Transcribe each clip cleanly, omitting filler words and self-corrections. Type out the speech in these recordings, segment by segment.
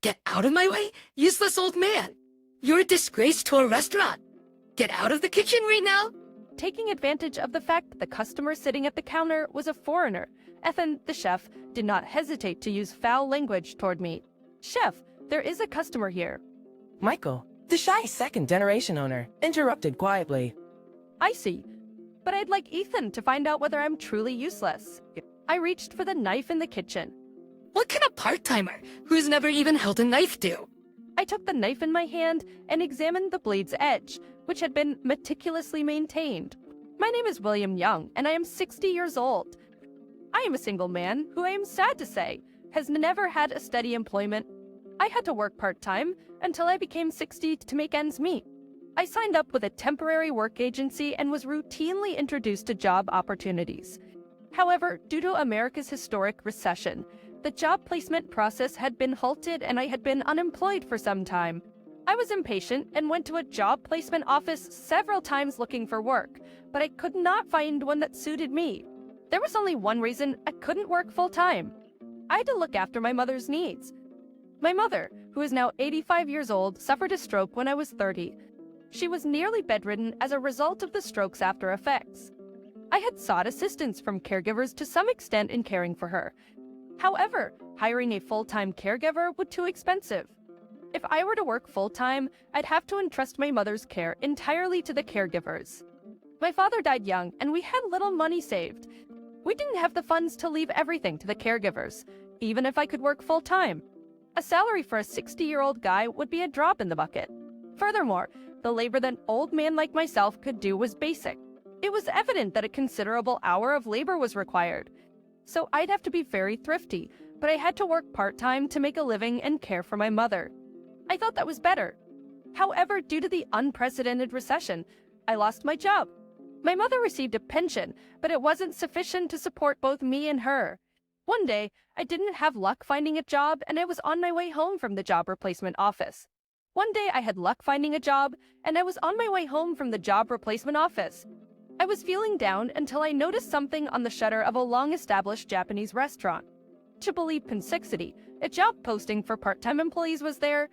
Get out of my way, useless old man! You're a disgrace to a restaurant! Get out of the kitchen right now! Taking advantage of the fact that the customer sitting at the counter was a foreigner, Ethan, the chef, did not hesitate to use foul language toward me. "Chef, there is a customer here." Michael, the shy second-generation owner, interrupted quietly. "I see. But I'd like Ethan to find out whether I'm truly useless." I reached for the knife in the kitchen. What can a part-timer who's never even held a knife do? I took the knife in my hand and examined the blade's edge, which had been meticulously maintained. My name is William Young, and I am 60 years old. I am a single man who, I am sad to say, has never had a steady employment. I had to work part-time until I became 60 to make ends meet. I signed up with a temporary work agency and was routinely introduced to job opportunities. However, due to America's historic recession, the job placement process had been halted and I had been unemployed for some time. I was impatient and went to a job placement office several times looking for work, but I could not find one that suited me. There was only one reason I couldn't work full-time. I had to look after my mother's needs. My mother, who is now 85 years old, suffered a stroke when I was 30. She was nearly bedridden as a result of the stroke's after effects. I had sought assistance from caregivers to some extent in caring for her. However, hiring a full-time caregiver would be too expensive. If I were to work full-time, I'd have to entrust my mother's care entirely to the caregivers. My father died young, and we had little money saved. We didn't have the funds to leave everything to the caregivers, even if I could work full-time. A salary for a 60-year-old guy would be a drop in the bucket. Furthermore, the labor that an old man like myself could do was basic. It was evident that a considerable hour of labor was required. So I'd have to be very thrifty, but I had to work part-time to make a living and care for my mother. I thought that was better. However, due to the unprecedented recession, I lost my job. My mother received a pension, but it wasn't sufficient to support both me and her. One day, I didn't have luck finding a job and I was on my way home from the job replacement office. One day I had luck finding a job and I was on my way home from the job replacement office. I was feeling down until I noticed something on the shutter of a long-established Japanese restaurant. To believe Pensixity, a job posting for part-time employees was there.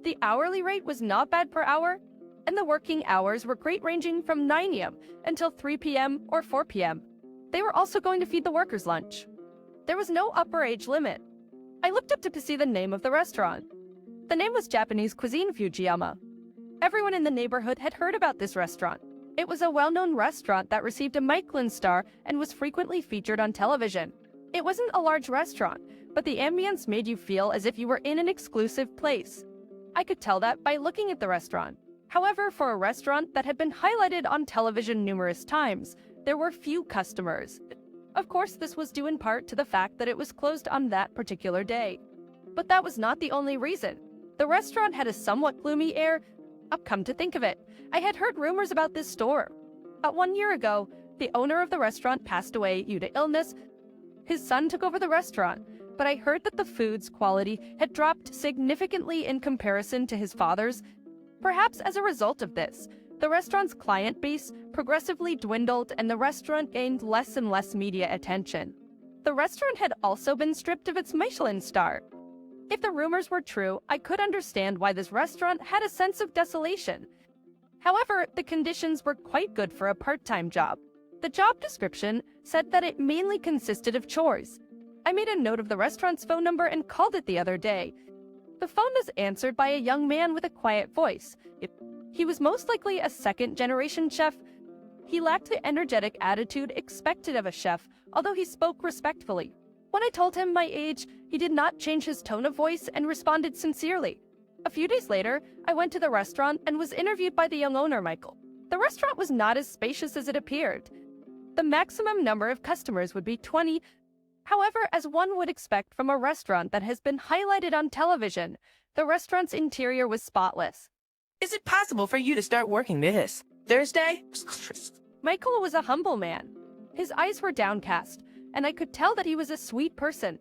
The hourly rate was not bad per hour, and the working hours were great, ranging from 9 a.m. until 3 p.m. or 4 p.m. They were also going to feed the workers lunch. There was no upper age limit. I looked up to see the name of the restaurant. The name was Japanese Cuisine Fujiyama. Everyone in the neighborhood had heard about this restaurant. It was a well-known restaurant that received a Michelin star and was frequently featured on television. It wasn't a large restaurant, but the ambience made you feel as if you were in an exclusive place. I could tell that by looking at the restaurant. However, for a restaurant that had been highlighted on television numerous times, there were few customers. Of course, this was due in part to the fact that it was closed on that particular day. But that was not the only reason. The restaurant had a somewhat gloomy air. Come to think of it, I had heard rumors about this store. About 1 year ago, the owner of the restaurant passed away due to illness. His son took over the restaurant, but I heard that the food's quality had dropped significantly in comparison to his father's. Perhaps as a result of this, the restaurant's client base progressively dwindled and the restaurant gained less and less media attention. The restaurant had also been stripped of its Michelin star. If the rumors were true, I could understand why this restaurant had a sense of desolation. However, the conditions were quite good for a part-time job. The job description said that it mainly consisted of chores. I made a note of the restaurant's phone number and called it the other day. The phone was answered by a young man with a quiet voice. He was most likely a second-generation chef. He lacked the energetic attitude expected of a chef, although he spoke respectfully. When I told him my age, he did not change his tone of voice and responded sincerely. A few days later, I went to the restaurant and was interviewed by the young owner, Michael. The restaurant was not as spacious as it appeared. The maximum number of customers would be 20. However, as one would expect from a restaurant that has been highlighted on television, the restaurant's interior was spotless. Is it possible for you to start working this Thursday? Michael was a humble man. His eyes were downcast, and I could tell that he was a sweet person.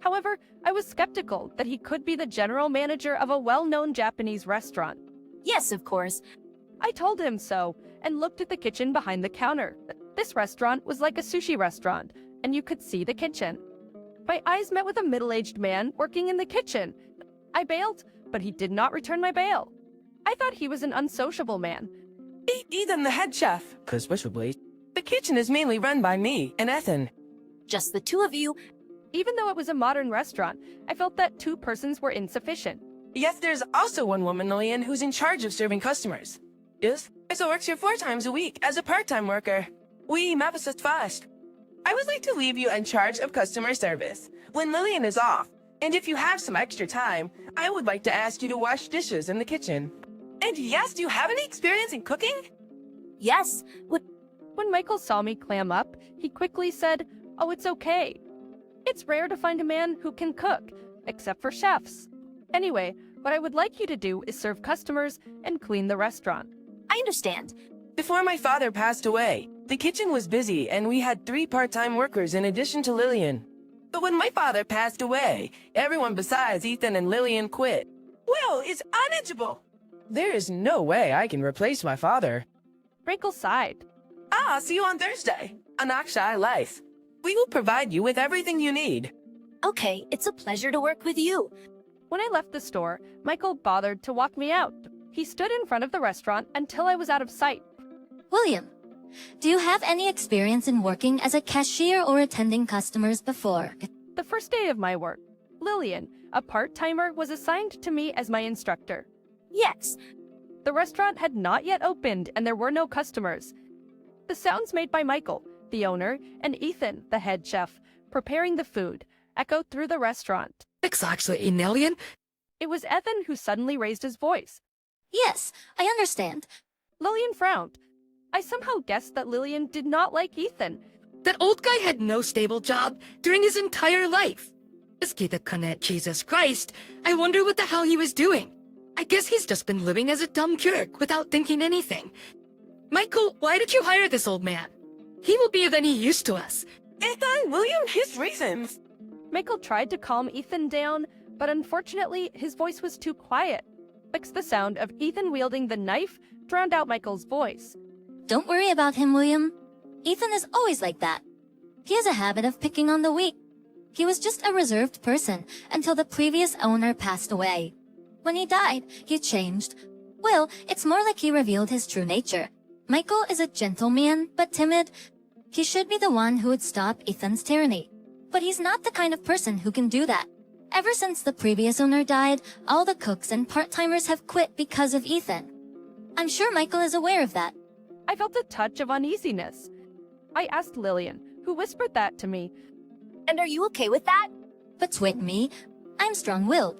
However, I was skeptical that he could be the general manager of a well-known Japanese restaurant. Yes, of course. I told him so, and looked at the kitchen behind the counter. This restaurant was like a sushi restaurant, and you could see the kitchen. My eyes met with a middle-aged man working in the kitchen. I bailed, but he did not return my bail. I thought he was an unsociable man. Ethan, the head chef. Suspiciously. The kitchen is mainly run by me and Ethan. Just the two of you. Even though it was a modern restaurant, I felt that 2 persons were insufficient. Yes, there's also one woman, Lillian, who's in charge of serving customers. Yes? So works here 4 times a week as a part-time worker. We map assist fast. I would like to leave you in charge of customer service when Lillian is off. And if you have some extra time, I would like to ask you to wash dishes in the kitchen. And yes, do you have any experience in cooking? Yes. When Michael saw me clam up, he quickly said, "Oh, it's okay. It's rare to find a man who can cook, except for chefs. Anyway, what I would like you to do is serve customers and clean the restaurant." I understand. Before my father passed away, the kitchen was busy and we had 3 part-time workers in addition to Lillian. But when my father passed away, everyone besides Ethan and Lillian quit. Well, it's unedible. There is no way I can replace my father. Michael sighed. See you on Thursday. Anaksha Life. We will provide you with everything you need. Okay, it's a pleasure to work with you. When I left the store, Michael bothered to walk me out. He stood in front of the restaurant until I was out of sight. William, do you have any experience in working as a cashier or attending customers before? The first day of my work, Lillian, a part-timer, was assigned to me as my instructor. Yes. The restaurant had not yet opened and there were no customers. The sounds made by Michael, the owner, and Ethan, the head chef, preparing the food, echoed through the restaurant. Exactly, Lillian. It was Ethan who suddenly raised his voice. Yes, I understand. Lillian frowned. I somehow guessed that Lillian did not like Ethan. That old guy had no stable job during his entire life. Jesus Christ, I wonder what the hell he was doing. I guess he's just been living as a dumb jerk without thinking anything. Michael, why did you hire this old man? He will be of any use to us. Ethan, William, his reasons. Michael tried to calm Ethan down, but unfortunately, his voice was too quiet. The sound of Ethan wielding the knife drowned out Michael's voice. Don't worry about him, William. Ethan is always like that. He has a habit of picking on the weak. He was just a reserved person until the previous owner passed away. When he died, he changed. Well, it's more like he revealed his true nature. Michael is a gentleman, but timid. He should be the one who would stop Ethan's tyranny. But he's not the kind of person who can do that. Ever since the previous owner died, all the cooks and part-timers have quit because of Ethan. I'm sure Michael is aware of that. I felt a touch of uneasiness. I asked Lillian, who whispered that to me. And are you okay with that? But with me, I'm strong-willed.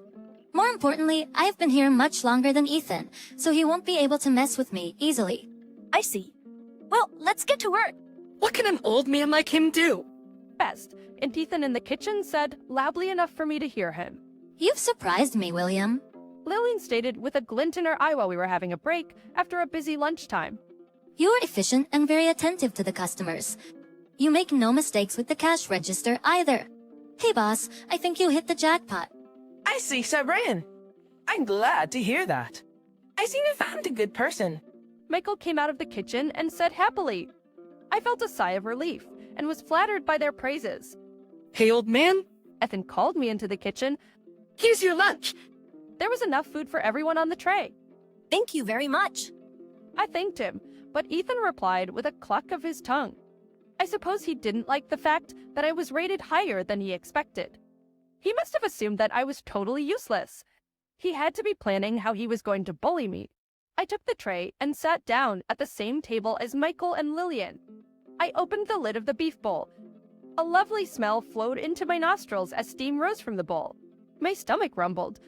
More importantly, I've been here much longer than Ethan, so he won't be able to mess with me easily. I see. Well, let's get to work. What can an old man like him do? Best, and Ethan in the kitchen said, loudly enough for me to hear him. You've surprised me, William. Lillian stated with a glint in her eye while we were having a break after a busy lunchtime. You are efficient and very attentive to the customers. You make no mistakes with the cash register either. Hey boss, I think you hit the jackpot. I see, Sabran. I'm glad to hear that. I seem to have found a good person. Michael came out of the kitchen and said happily. I felt a sigh of relief and was flattered by their praises. Hey, old man, Ethan called me into the kitchen. here's your lunch. There was enough food for everyone on the tray. Thank you very much. I thanked him, but Ethan replied with a cluck of his tongue. I suppose he didn't like the fact that I was rated higher than he expected. He must have assumed that I was totally useless. He had to be planning how he was going to bully me. I took the tray and sat down at the same table as Michael and Lillian. I opened the lid of the beef bowl. A lovely smell flowed into my nostrils as steam rose from the bowl. My stomach rumbled.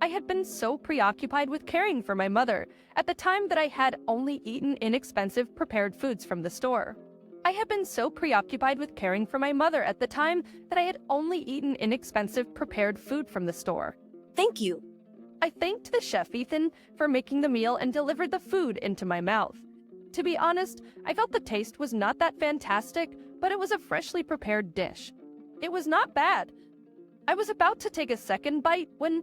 I had been so preoccupied with caring for my mother at the time that I had only eaten inexpensive prepared foods from the store. I had been so preoccupied with caring for my mother at the time that I had only eaten inexpensive prepared food from the store. Thank you. I thanked the chef Ethan for making the meal and delivered the food into my mouth. To be honest, I felt the taste was not that fantastic, but it was a freshly prepared dish. It was not bad. I was about to take a second bite when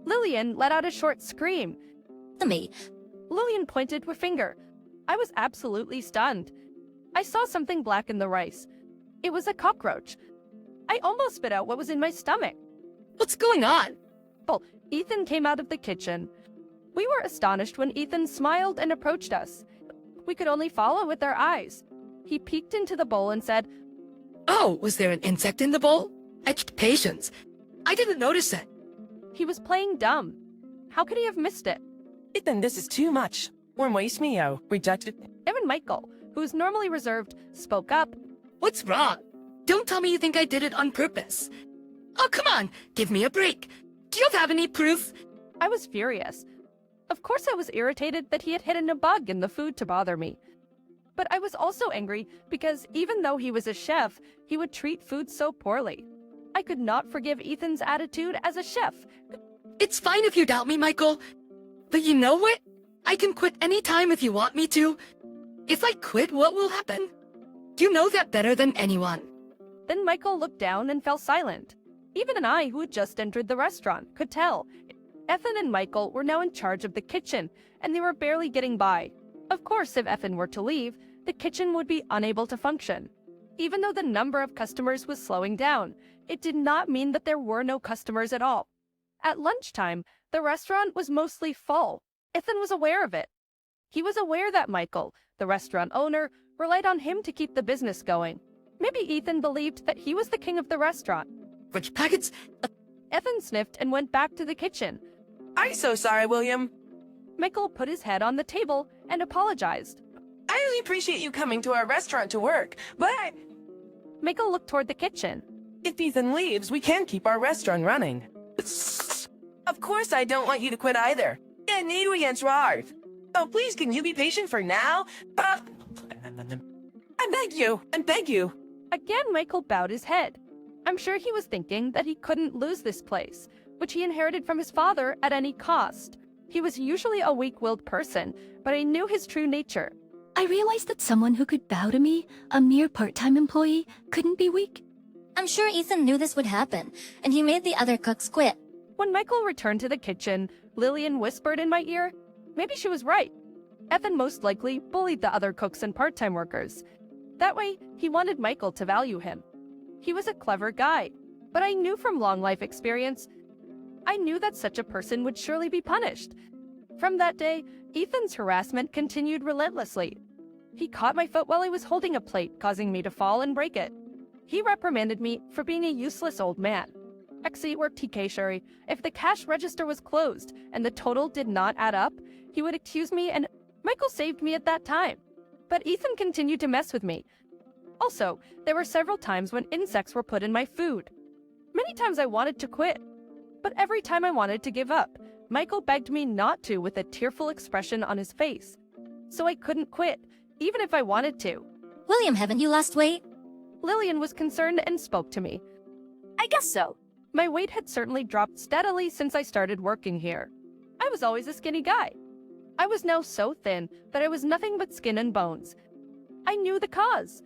Lillian let out a short scream. Me. Lillian pointed her finger. I was absolutely stunned. I saw something black in the rice. It was a cockroach. I almost spit out what was in my stomach. What's going on? example, Ethan came out of the kitchen. We were astonished when Ethan smiled and approached us. We could only follow with our eyes. He peeked into the bowl and said, Oh, was there an insect in the bowl? Patience. I didn't notice it. he was playing dumb. How could he have missed it? Ethan, this is too much. One waste meow. Rejected. Even Michael, who is normally reserved, spoke up. What's wrong? Don't tell me you think I did it on purpose. Oh, come on, give me a break. Do you have any proof? I was furious. Of course I was irritated that he had hidden a bug in the food to bother me. But I was also angry because even though he was a chef, he would treat food so poorly. I could not forgive Ethan's attitude as a chef. It's fine if you doubt me, Michael. But you know what? I can quit any time if you want me to. If I quit, what will happen? You know that better than anyone. Then Michael looked down and fell silent. Even I, who had just entered the restaurant, could tell. Ethan and Michael were now in charge of the kitchen, and they were barely getting by. Of course, if Ethan were to leave, the kitchen would be unable to function. Even though the number of customers was slowing down, it did not mean that there were no customers at all. At lunchtime, the restaurant was mostly full. Ethan was aware of it. He was aware that Michael, the restaurant owner, relied on him to keep the business going. Maybe Ethan believed that he was the king of the restaurant. Which packets? Ethan sniffed and went back to the kitchen. I'm so sorry, William. Michael put his head on the table and apologized. I really appreciate you coming to our restaurant to work, but Michael looked toward the kitchen. if Ethan leaves, we can't keep our restaurant running. Of course, I don't want you to quit either. I need you against Rarv. Oh, please, can you be patient for now? I beg you. Again, Michael bowed his head. I'm sure he was thinking that he couldn't lose this place, which he inherited from his father at any cost. He was usually a weak-willed person, but I knew his true nature. I realized that someone who could bow to me, a mere part-time employee, couldn't be weak. I'm sure Ethan knew this would happen, and he made the other cooks quit. When Michael returned to the kitchen, Lillian whispered in my ear, maybe she was right. Ethan most likely bullied the other cooks and part-time workers. That way, he wanted Michael to value him. He was a clever guy, but I knew from long life experience, I knew that such a person would surely be punished. From that day, Ethan's harassment continued relentlessly. He caught my foot while I was holding a plate, causing me to fall and break it. He reprimanded me for being a useless old man. Actually, or TK Shuri, if the cash register was closed and the total did not add up, he would accuse me, and Michael saved me at that time. But Ethan continued to mess with me. Also, there were several times when insects were put in my food. Many times I wanted to quit, but every time I wanted to give up, Michael begged me not to with a tearful expression on his face. So I couldn't quit, even if I wanted to. William, haven't you lost weight? Lillian was concerned and spoke to me. I guess so. My weight had certainly dropped steadily since I started working here. I was always a skinny guy. I was now so thin that I was nothing but skin and bones. I knew the cause.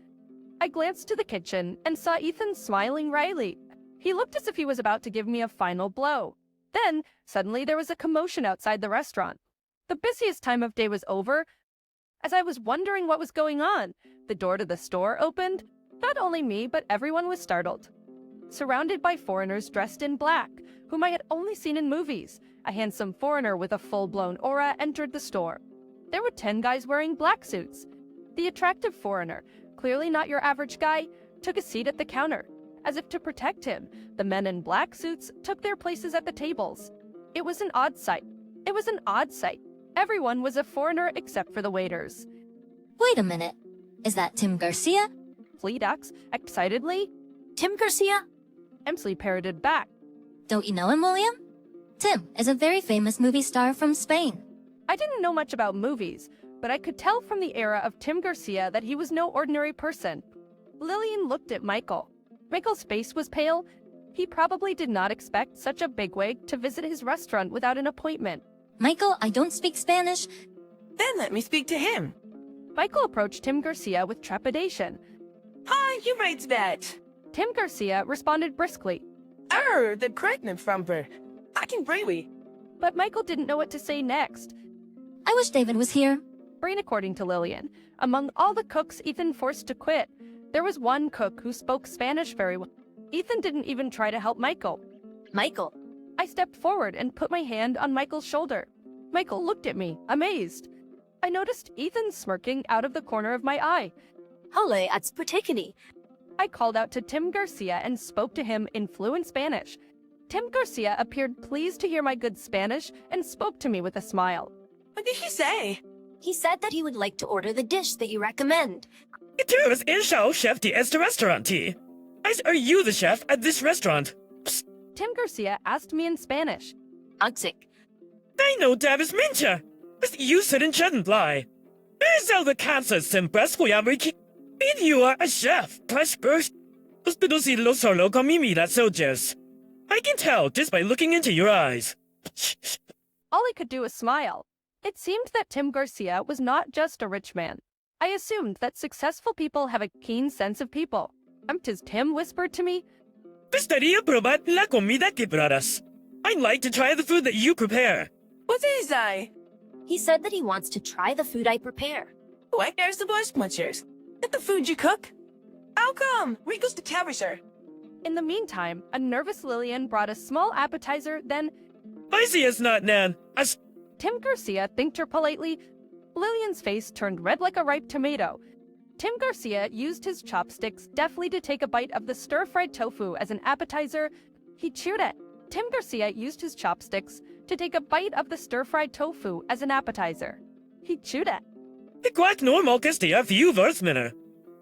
I glanced to the kitchen and saw Ethan smiling wryly. He looked as if he was about to give me a final blow. Then, suddenly there was a commotion outside the restaurant. The busiest time of day was over. As I was wondering what was going on, the door to the store opened. Not only me, but everyone was startled. Surrounded by foreigners dressed in black, whom I had only seen in movies, a handsome foreigner with a full-blown aura entered the store. There were 10 guys wearing black suits. The attractive foreigner, clearly not your average guy, took a seat at the counter. As if to protect him, the men in black suits took their places at the tables. It was an odd sight. Everyone was a foreigner except for the waiters. Wait a minute. Is that Tim Garcia? Flea ducks, excitedly. Tim Garcia? Emsley parroted back. Don't you know him, William? Tim is a very famous movie star from Spain. I didn't know much about movies, but I could tell from the era of Tim Garcia that he was no ordinary person. Lillian looked at Michael. Michael's face was pale. He probably did not expect such a bigwig to visit his restaurant without an appointment. Michael, I don't speak Spanish. Then let me speak to him. Michael approached Tim Garcia with trepidation. Hi, you right that. Tim Garcia responded briskly, The pregnant frumper. I can breathe. but Michael didn't know what to say next. I wish David was here. Brain, according to Lillian, among all the cooks Ethan forced to quit, there was one cook who spoke Spanish very well. Ethan didn't even try to help Michael. Michael. I stepped forward and put my hand on Michael's shoulder. Michael looked at me, amazed. I noticed Ethan smirking out of the corner of my eye. Hole at Sputikini. I called out to Tim Garcia and spoke to him in fluent Spanish. Tim Garcia appeared pleased to hear my good Spanish and spoke to me with a smile. What did he say? He said that he would like to order the dish that you recommend. It is Inshao Chef de este restaurante. Are you the chef at this restaurant? Psst, Tim Garcia asked me in Spanish. Agsik. I know Davis Mincha. But you said and shouldn't lie. Is the cancer if you are a chef, plus first. Pero si lo solo con mi mira soldiers. I can tell just by looking into your eyes. All I could do was smile. It seemed that Tim Garcia was not just a rich man. I assumed that successful people have a keen sense of people. Tis Tim whispered to me. Gustaría probar la comida que preparas. I'd like to try the food that you prepare. What did he say? He said that he wants to try the food I prepare. What cares the bush munchers? Get the food you cook. How come? Rico's the tabisher. In the meantime, a nervous Lillian brought a small appetizer, then I see it's not Nan. Tim Garcia thanked her politely. Lillian's face turned red like a ripe tomato. Tim Garcia used his chopsticks deftly to take a bite of the stir-fried tofu as an appetizer. He cheered it. Tim Garcia used his chopsticks to take a bite of the stir-fried tofu as an appetizer. He chewed it. Quite normal Castilla few minner.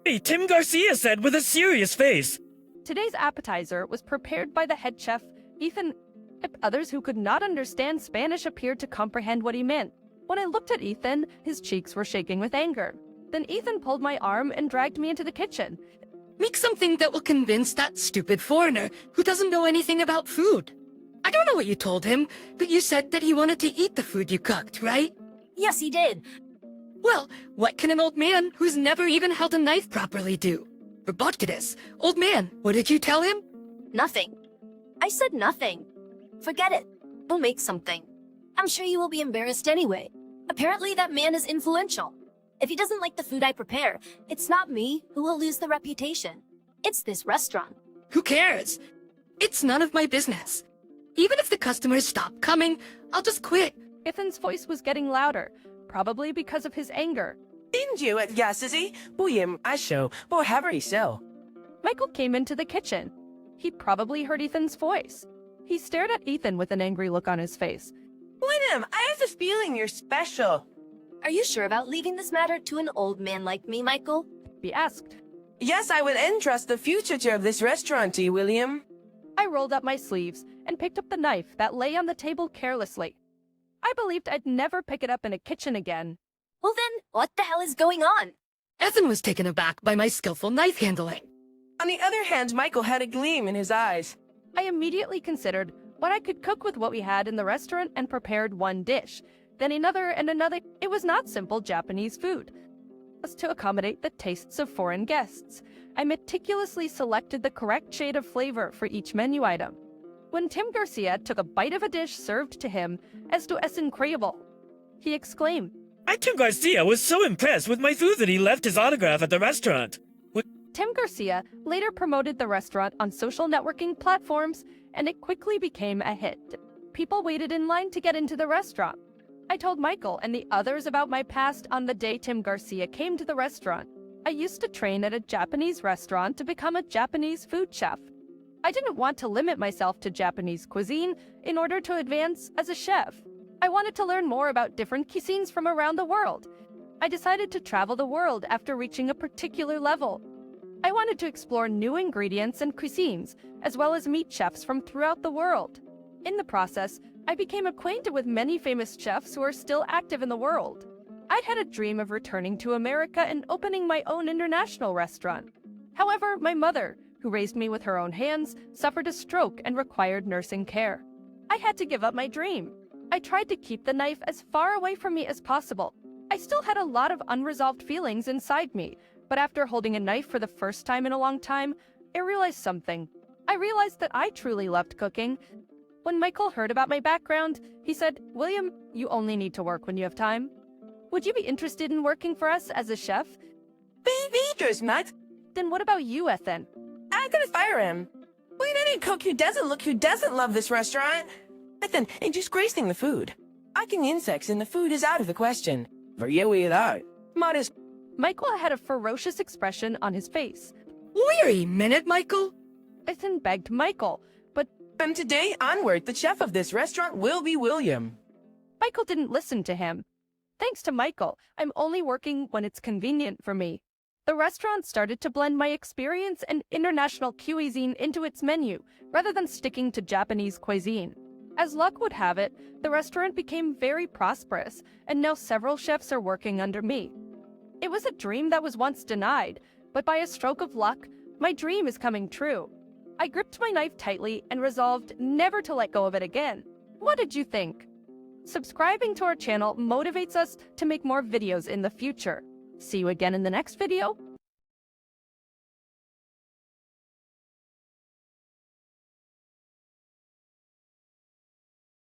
Hey, Tim Garcia said with a serious face. Today's appetizer was prepared by the head chef, Ethan. Others who could not understand Spanish appeared to comprehend what he meant. When I looked at Ethan, his cheeks were shaking with anger. Then Ethan pulled my arm and dragged me into the kitchen. Make something that will convince that stupid foreigner who doesn't know anything about food. I don't know what you told him, but you said that he wanted to eat the food you cooked, right? Yes, he did. Well, what can an old man who's never even held a knife properly do? Robotkides, old man, what did you tell him? Nothing. I said nothing. Forget it. We'll make something. I'm sure you will be embarrassed anyway. Apparently that man is influential. If he doesn't like the food I prepare, it's not me who will lose the reputation. It's this restaurant. Who cares? It's none of my business. Even if the customers stop coming, I'll just quit. Ethan's voice was getting louder, probably because of his anger. Didn't you at Yassisi? William, I show. Boy, have so. Michael came into the kitchen. He probably heard Ethan's voice. He stared at Ethan with an angry look on his face. William, I have the feeling you're special. Are you sure about leaving this matter to an old man like me, Michael? He asked. Yes, I would entrust the future of this restaurant to you, William. I rolled up my sleeves and picked up the knife that lay on the table carelessly. I believed I'd never pick it up in a kitchen again. Well then, what the hell is going on? Ethan was taken aback by my skillful knife handling. On the other hand, Michael had a gleam in his eyes. I immediately considered what I could cook with what we had in the restaurant and prepared one dish, then another and another. It was not simple Japanese food. Was to accommodate the tastes of foreign guests. I meticulously selected the correct shade of flavor for each menu item. When Tim Garcia took a bite of a dish served to him, esto es increíble, he exclaimed. Tim Garcia was so impressed with my food that he left his autograph at the restaurant. Tim Garcia later promoted the restaurant on social networking platforms, and it quickly became a hit. People waited in line to get into the restaurant. I told Michael and the others about my past on the day Tim Garcia came to the restaurant. I used to train at a Japanese restaurant to become a Japanese food chef. I didn't want to limit myself to Japanese cuisine in order to advance as a chef. I wanted to learn more about different cuisines from around the world. I decided to travel the world after reaching a particular level. I wanted to explore new ingredients and cuisines, as well as meet chefs from throughout the world. In the process, I became acquainted with many famous chefs who are still active in the world. I'd had a dream of returning to America and opening my own international restaurant. However, my mother, who raised me with her own hands, suffered a stroke and required nursing care. I had to give up my dream. I tried to keep the knife as far away from me as possible. I still had a lot of unresolved feelings inside me, but after holding a knife for the first time in a long time, I realized something. I realized that I truly loved cooking. When Michael heard about my background, he said, "William, you only need to work when you have time. Would you be interested in working for us as a chef?" Baby, just not. Then what about you, Ethan? I gotta fire him. Wait, any cook who doesn't love this restaurant. Ethan, and disgracing the food. Packing insects in the food is out of the question. For you without. Modest. Michael had a ferocious expression on his face. Wait a minute, Michael. Ethan begged Michael, but From today onward, the chef of this restaurant will be William. Michael didn't listen to him. Thanks to Michael, I'm only working when it's convenient for me. The restaurant started to blend my experience and international cuisine into its menu, rather than sticking to Japanese cuisine. As luck would have it, the restaurant became very prosperous, and now several chefs are working under me. It was a dream that was once denied, but by a stroke of luck, my dream is coming true. I gripped my knife tightly and resolved never to let go of it again. What did you think? Subscribing to our channel motivates us to make more videos in the future. See you again in the next video.